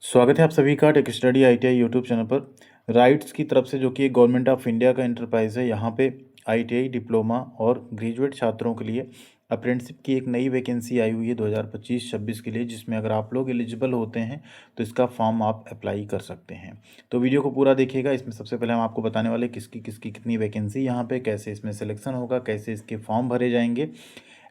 स्वागत है आप सभी का tech study ITI YouTube channel पर। राइट्स की तरफ से जो कि गवर्नमेंट ऑफ इंडिया का एंटरप्राइज है, यहाँ पे आईटीआई डिप्लोमा और ग्रेजुएट छात्रों के लिए अप्रेंटिसशिप की एक नई वैकेंसी आई हुई है 2025-26 के लिए, जिसमें अगर आप लोग एलिजिबल होते हैं तो इसका फॉर्म आप अप्लाई कर सकते हैं। तो वीडियो को पूरा देखिएगा। इसमें सबसे पहले हम आपको बताने वाले किसकी किसकी कितनी वैकेंसी यहाँ पे, कैसे इसमें सिलेक्शन होगा, कैसे इसके फॉर्म भरे जाएंगे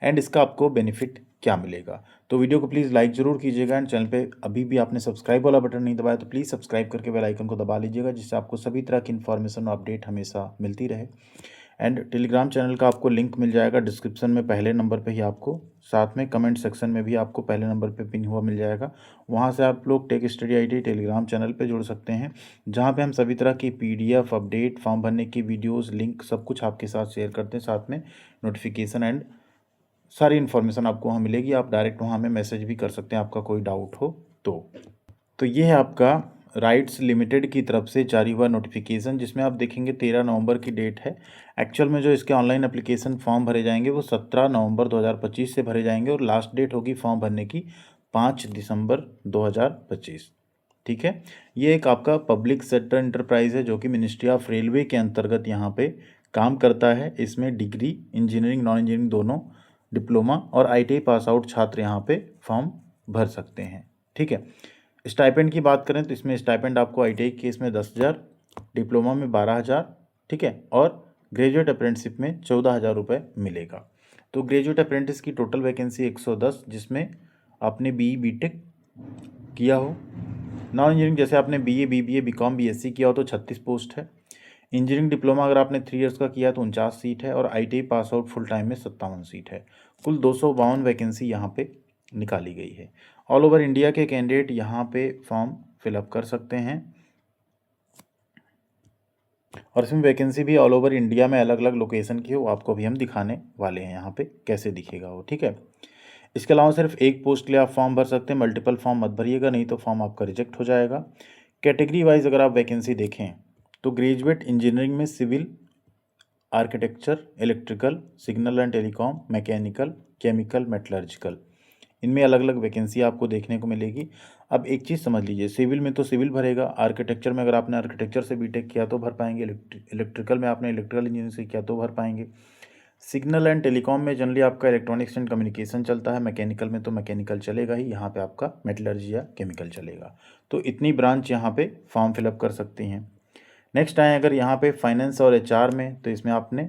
एंड इसका आपको बेनिफिट क्या मिलेगा। तो वीडियो को प्लीज़ लाइक ज़रूर कीजिएगा एंड चैनल पे अभी भी आपने सब्सक्राइब वाला बटन नहीं दबाया तो प्लीज़ सब्सक्राइब करके बेल आइकन को दबा लीजिएगा, जिससे आपको सभी तरह की इन्फॉर्मेशन और अपडेट हमेशा मिलती रहे। एंड टेलीग्राम चैनल का आपको लिंक मिल जाएगा डिस्क्रिप्शन में पहले नंबर पे ही आपको, साथ में कमेंट सेक्शन में भी आपको पहले नंबर पे पिन हुआ मिल जाएगा। वहाँ से आप लोग tech study IT Telegram channel पे जुड़ सकते हैं, जहाँ पे हम सभी तरह की पीडीएफ अपडेट, फॉर्म भरने की वीडियोज़, लिंक सब कुछ आपके साथ शेयर करते हैं, साथ में नोटिफिकेशन एंड सारी इन्फॉर्मेशन आपको वहाँ मिलेगी। आप डायरेक्ट वहाँ हमें मैसेज भी कर सकते हैं आपका कोई डाउट हो तो ये है आपका राइट्स लिमिटेड की तरफ से जारी हुआ नोटिफिकेशन, जिसमें आप देखेंगे 13 नवंबर की डेट है। एक्चुअल में जो इसके ऑनलाइन एप्लीकेशन फॉर्म भरे जाएंगे वो 17 नवंबर 2025 से भरे जाएंगे और लास्ट डेट होगी फॉर्म भरने की 5 दिसंबर 2025। ठीक है, ये एक आपका पब्लिक सेक्टर एंटरप्राइज है जो कि मिनिस्ट्री ऑफ रेलवे के अंतर्गत यहाँ पे काम करता है। इसमें डिग्री, इंजीनियरिंग, नॉन इंजीनियरिंग दोनों, डिप्लोमा और आईटीआई पास आउट छात्र यहाँ पे फॉर्म भर सकते हैं। ठीक है, स्टाइपेंड की बात करें तो इसमें स्टाइपेंड आपको आईटीआई केस में 10,000, डिप्लोमा में 12,000, ठीक है, और ग्रेजुएट अप्रेंटिसशिप में 14,000 रुपये मिलेगा। तो ग्रेजुएट अप्रेंटिस की टोटल वैकेंसी 110, जिसमें आपने बीई बीटेक किया हो। नॉन इंजीनियरिंग जैसे आपने बीए, बीबीए, बीकॉम, बीएससी किया हो तो 36 पोस्ट है। इंजीनियरिंग डिप्लोमा अगर आपने 3 इयर्स का किया है तो 49 सीट है और ITI pass out full time में 57 सीट है। कुल 252 वैकेंसी यहाँ पे निकाली गई है। ऑल ओवर इंडिया के कैंडिडेट यहाँ पे फॉर्म फिलअप कर सकते हैं और इसमें वैकेंसी भी ऑल ओवर इंडिया में अलग अलग लोकेशन की हो, आपको भी हम दिखाने वाले हैं यहाँ पे कैसे दिखेगा वो। ठीक है, इसके अलावा सिर्फ एक पोस्ट के लिए आप फॉर्म भर सकते हैं, मल्टीपल फॉर्म मत भरिएगा, नहीं तो फॉर्म आपका रिजेक्ट हो जाएगा। कैटेगरी वाइज अगर आप वैकेंसी देखें तो ग्रेजुएट इंजीनियरिंग में civil, architecture, electrical, signal and telecom, mechanical, chemical, metallurgical, इनमें अलग अलग वैकेंसी आपको देखने को मिलेगी। अब एक चीज़ समझ लीजिए, सिविल में तो सिविल भरेगा, आर्किटेक्चर में अगर आपने आर्किटेक्चर से बीटेक किया तो भर पाएंगे, इलेक्ट्रिकल में आपने इलेक्ट्रिकल इंजीनियरिंग से किया तो भर पाएंगे, सिग्नल एंड टेलीकॉम में जनरली आपका इलेक्ट्रॉनिक्स एंड कम्युनिकेशन चलता है, मैकेनिकल में तो मैकेनिकल चलेगा ही, यहाँ पे आपका मेटलर्जी या केमिकल चलेगा। तो इतनी ब्रांच यहाँ पे फॉर्म फिलअप कर सकती हैं। नेक्स्ट आए अगर यहाँ पे फाइनेंस और एचआर में, तो इसमें आपने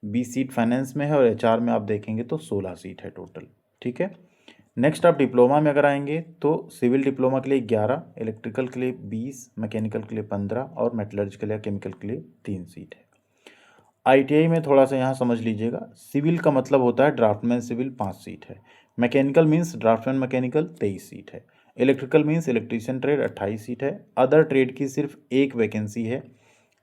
20 सीट फाइनेंस में है और एचआर में आप देखेंगे तो 16 सीट है टोटल। ठीक है, नेक्स्ट आप डिप्लोमा में अगर आएंगे तो सिविल डिप्लोमा के लिए 11, इलेक्ट्रिकल के लिए 20, मैकेनिकल के लिए 15 और मेटलर्जिकल या केमिकल के लिए 3 सीट है। आईटीआई में थोड़ा सा यहाँ समझ लीजिएगा, सिविल का मतलब होता है ड्राफ्टमैन सिविल 5 सीट है, mechanical means draftsman mechanical 23 seat है, electrical means electrician trade 28 seat है, अदर ट्रेड की सिर्फ एक वैकेंसी है,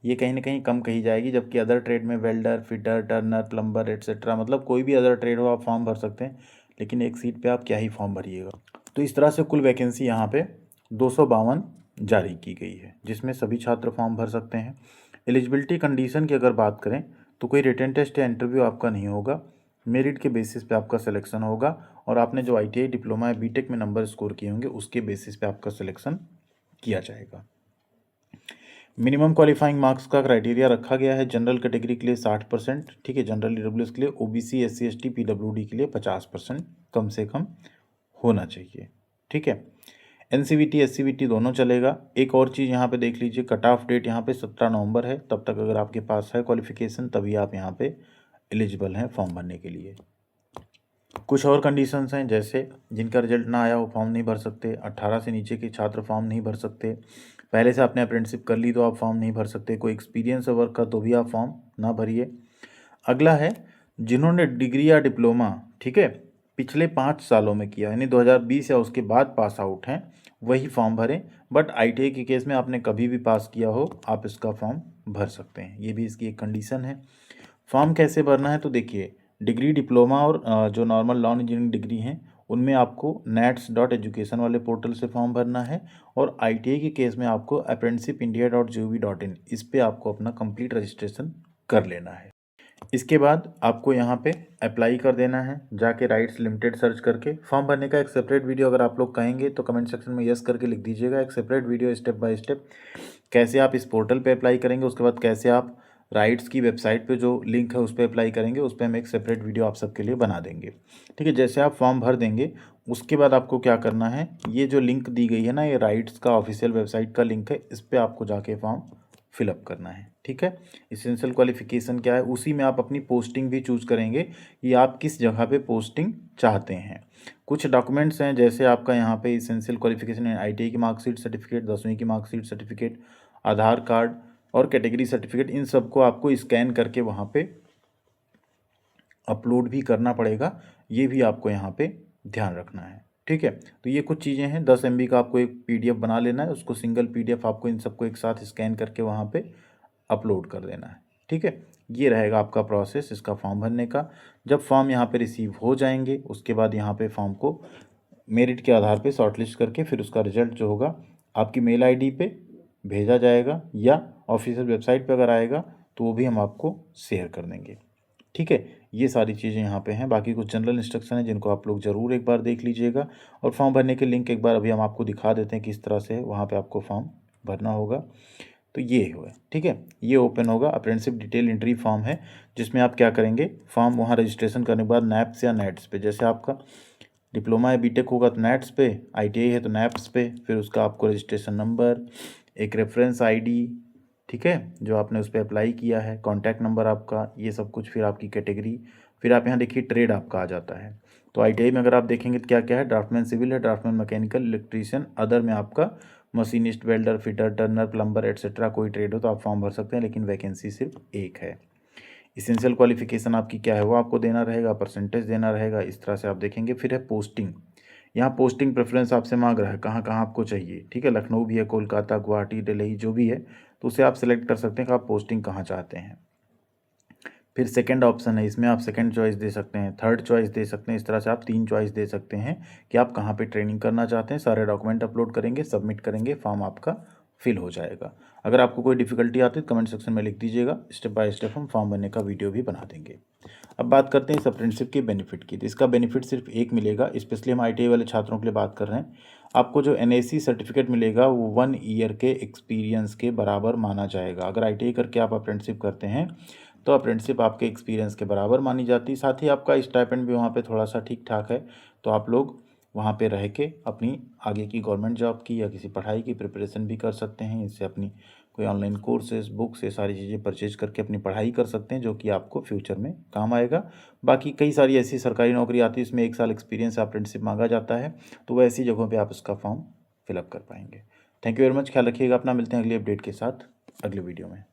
ये कहीं ना कहीं कम कही जाएगी, जबकि अदर ट्रेड में welder, fitter, Turner, plumber etcetera, मतलब कोई भी अदर ट्रेड हो आप फॉर्म भर सकते हैं, लेकिन एक सीट पे आप क्या ही फॉर्म भरिएगा। तो इस तरह से कुल वैकेंसी यहाँ पे 252 जारी की गई है, जिसमें सभी छात्र फॉर्म भर सकते हैं। एलिजिबिलिटी कंडीशन की अगर बात करें तो कोई रिटन टेस्ट या इंटरव्यू आपका नहीं होगा, मेरिट के बेसिस पे आपका सिलेक्शन होगा और आपने जो आईटीआई डिप्लोमा या बीटेक में नंबर स्कोर किए होंगे उसके बेसिस पे आपका सिलेक्शन किया जाएगा। मिनिमम क्वालिफाइंग मार्क्स का क्राइटेरिया रखा गया है, जनरल कैटेगरी के लिए 60%, ठीक है, जनरल ईडब्ल्यूएस के लिए, ओबीसी, एससी एसटी, पीडब्ल्यूडी के लिए 50% कम से कम होना चाहिए। ठीक है, एनसीवीटी एससीवीटी दोनों चलेगा। एक और चीज़ यहाँ पे देख लीजिए, कट ऑफ डेट यहाँ पे 17 नवंबर है, तब तक अगर आपके पास है क्वालिफिकेशन तभी आप यहाँ पे एलिजिबल हैं फॉर्म भरने के लिए। कुछ और कंडीशंस हैं, जैसे जिनका रिजल्ट ना आया वो फॉर्म नहीं भर सकते, 18 से नीचे के छात्र फॉर्म नहीं भर सकते, पहले से आपने अप्रेंटिसशिप कर ली तो आप फॉर्म नहीं भर सकते, कोई एक्सपीरियंस है वर्क का तो भी आप फॉर्म ना भरिए। अगला है जिन्होंने डिग्री या डिप्लोमा, ठीक है, पिछले 5 सालों में किया, यानी 2020 या उसके बाद पास आउट हैं, वही फॉर्म भरें। बट आईटीआई के केस में आपने कभी भी पास किया हो आप इसका फॉर्म भर सकते हैं, ये भी इसकी एक कंडीशन है। फॉर्म कैसे भरना है तो देखिए, डिग्री, डिप्लोमा और जो नॉर्मल नॉन इंजीनियरिंग डिग्री हैं उनमें आपको nats.education वाले पोर्टल से फॉर्म भरना है और आईटीआई के केस में आपको apprenticeshipindia.gov.in इस पे आपको अपना कंप्लीट रजिस्ट्रेशन कर लेना है। इसके बाद आपको यहाँ पे अप्लाई कर देना है, जाके राइट्स लिमिटेड सर्च करके। फॉर्म भरने का एक सेपरेट वीडियो अगर आप लोग कहेंगे तो कमेंट सेक्शन में यस करके लिख दीजिएगा। एक separate video step by step कैसे आप इस पोर्टल पे अप्लाई करेंगे, उसके बाद कैसे आप राइट्स की वेबसाइट पे जो लिंक है उस पर अप्लाई करेंगे, उस पर हम एक सेपरेट वीडियो आप सबके लिए बना देंगे। ठीक है, जैसे आप फॉर्म भर देंगे उसके बाद आपको क्या करना है, ये जो लिंक दी गई है ना, ये राइट्स का ऑफिशियल वेबसाइट का लिंक है, इस पर आपको जाके फॉर्म फिलअप करना है। ठीक है, इसेंशियल क्वालिफिकेशन क्या है, उसी में आप अपनी पोस्टिंग भी चूज़ करेंगे कि आप किस जगह पे पोस्टिंग चाहते हैं। कुछ डॉक्यूमेंट्स हैं, जैसे आपका यहाँ पे इसेंशियल क्वालिफिकेशन है, ITI की मार्कशीट सर्टिफिकेट, 10वीं की मार्कशीट सर्टिफिकेट, आधार कार्ड और कैटेगरी सर्टिफिकेट, इन सबको आपको स्कैन करके वहाँ पे अपलोड भी करना पड़ेगा। ये भी आपको यहाँ पे ध्यान रखना है। ठीक है, तो ये कुछ चीज़ें हैं। 10 MB का आपको एक PDF बना लेना है, उसको सिंगल PDF आपको इन सबको एक साथ स्कैन करके वहाँ पे अपलोड कर देना है। ठीक है, ये रहेगा आपका प्रोसेस इसका फॉर्म भरने का। जब फॉर्म यहाँ पे रिसीव हो जाएंगे उसके बाद यहाँ पे फॉर्म को मेरिट के आधार पे शॉर्टलिस्ट करके फिर उसका रिजल्ट जो होगा आपकी मेल ID पे भेजा जाएगा, या ऑफिशियल वेबसाइट पे अगर आएगा तो वो भी हम आपको शेयर कर देंगे। ठीक है, ये सारी चीज़ें यहाँ पे हैं। बाकी कुछ जनरल इंस्ट्रक्शन है जिनको आप लोग ज़रूर एक बार देख लीजिएगा। और फॉर्म भरने के लिंक एक बार अभी हम आपको दिखा देते हैं किस तरह से वहाँ पे आपको फॉर्म भरना होगा। तो ये हुआ, ठीक है, ये ओपन होगा। अप्रेंटिसशिप डिटेल एंट्री फॉर्म है, जिसमें आप क्या करेंगे, फॉर्म वहाँ रजिस्ट्रेशन करने के बाद नैप्स या नेट्स पे, जैसे आपका डिप्लोमा या BTech होगा तो नेट्स पे, ITI है तो नैप्स पे, फिर उसका आपको रजिस्ट्रेशन नंबर, एक रेफरेंस ID, ठीक है, जो आपने उस पर अप्लाई किया है, कॉन्टैक्ट नंबर आपका, ये सब कुछ, फिर आपकी कैटेगरी, फिर आप यहाँ देखिए ट्रेड आपका आ जाता है। तो ITI में अगर आप देखेंगे तो क्या क्या है, ड्राफ्टमैन सिविल है, ड्राफ्टमैन मैकेनिकल, इलेक्ट्रीशियन, अदर में आपका machinist, welder, fitter, Turner, plumber etcetera, कोई ट्रेड हो तो आप फॉर्म भर सकते हैं, लेकिन वैकेंसी सिर्फ एक है। इसेंशियल क्वालिफिकेशन आपकी क्या है वो आपको देना रहेगा, परसेंटेज देना रहेगा, इस तरह से आप देखेंगे। फिर है पोस्टिंग, यहाँ पोस्टिंग प्रेफरेंस आपसे मांग रहा है कहाँ कहाँ आपको चाहिए। ठीक है, लखनऊ भी है, कोलकाता, गुवाहाटी, दिल्ली, जो भी है, तो उसे आप सेलेक्ट कर सकते हैं कि आप पोस्टिंग कहाँ चाहते हैं। फिर सेकंड ऑप्शन है, इसमें आप सेकंड चॉइस दे सकते हैं, थर्ड चॉइस दे सकते हैं, इस तरह से आप 3 चॉइस दे सकते हैं कि आप कहाँ पे ट्रेनिंग करना चाहते हैं। सारे डॉक्यूमेंट अपलोड करेंगे, सबमिट करेंगे, फॉर्म आपका फिल हो जाएगा। अगर आपको कोई डिफिकल्टी आती है तो कमेंट सेक्शन में लिख दीजिएगा, स्टेप बाय स्टेप हम फॉर्म भरने का वीडियो भी बना देंगे। अब बात करते हैं इस अप्रेंटिसशिप के बेनिफिट की। तो इसका बेनिफिट सिर्फ एक मिलेगा, स्पेशली हम ITI वाले छात्रों के लिए बात कर रहे हैं। आपको जो NAC सर्टिफिकेट मिलेगा वो 1 ईयर के एक्सपीरियंस के बराबर माना जाएगा। अगर ITI करके आप अप्रेंटिसशिप करते हैं तो अप्रेंटिसशिप आपके एक्सपीरियंस के बराबर मानी जाती है। साथ ही आपका स्टाइपेंड भी वहाँ पे थोड़ा सा ठीक ठाक है, तो आप लोग वहाँ पे रह के अपनी आगे की गवर्नमेंट जॉब की या किसी पढ़ाई की प्रिपरेशन भी कर सकते हैं। इससे अपनी कोई ऑनलाइन कोर्सेज, बुक्स, ये सारी चीज़ें परचेज करके अपनी पढ़ाई कर सकते हैं, जो कि आपको फ्यूचर में काम आएगा। बाकी कई सारी ऐसी सरकारी नौकरी आती है, इसमें 1 साल एक्सपीरियंस अप्रेंटिसशिप मांगा जाता है, तो वो ऐसी जगहों पर आप इसका फॉर्म फिलअप कर पाएंगे। थैंक यू वेरी मच, ख्याल रखिएगा अपना, मिलते हैं अगली अपडेट के साथ अगले वीडियो में।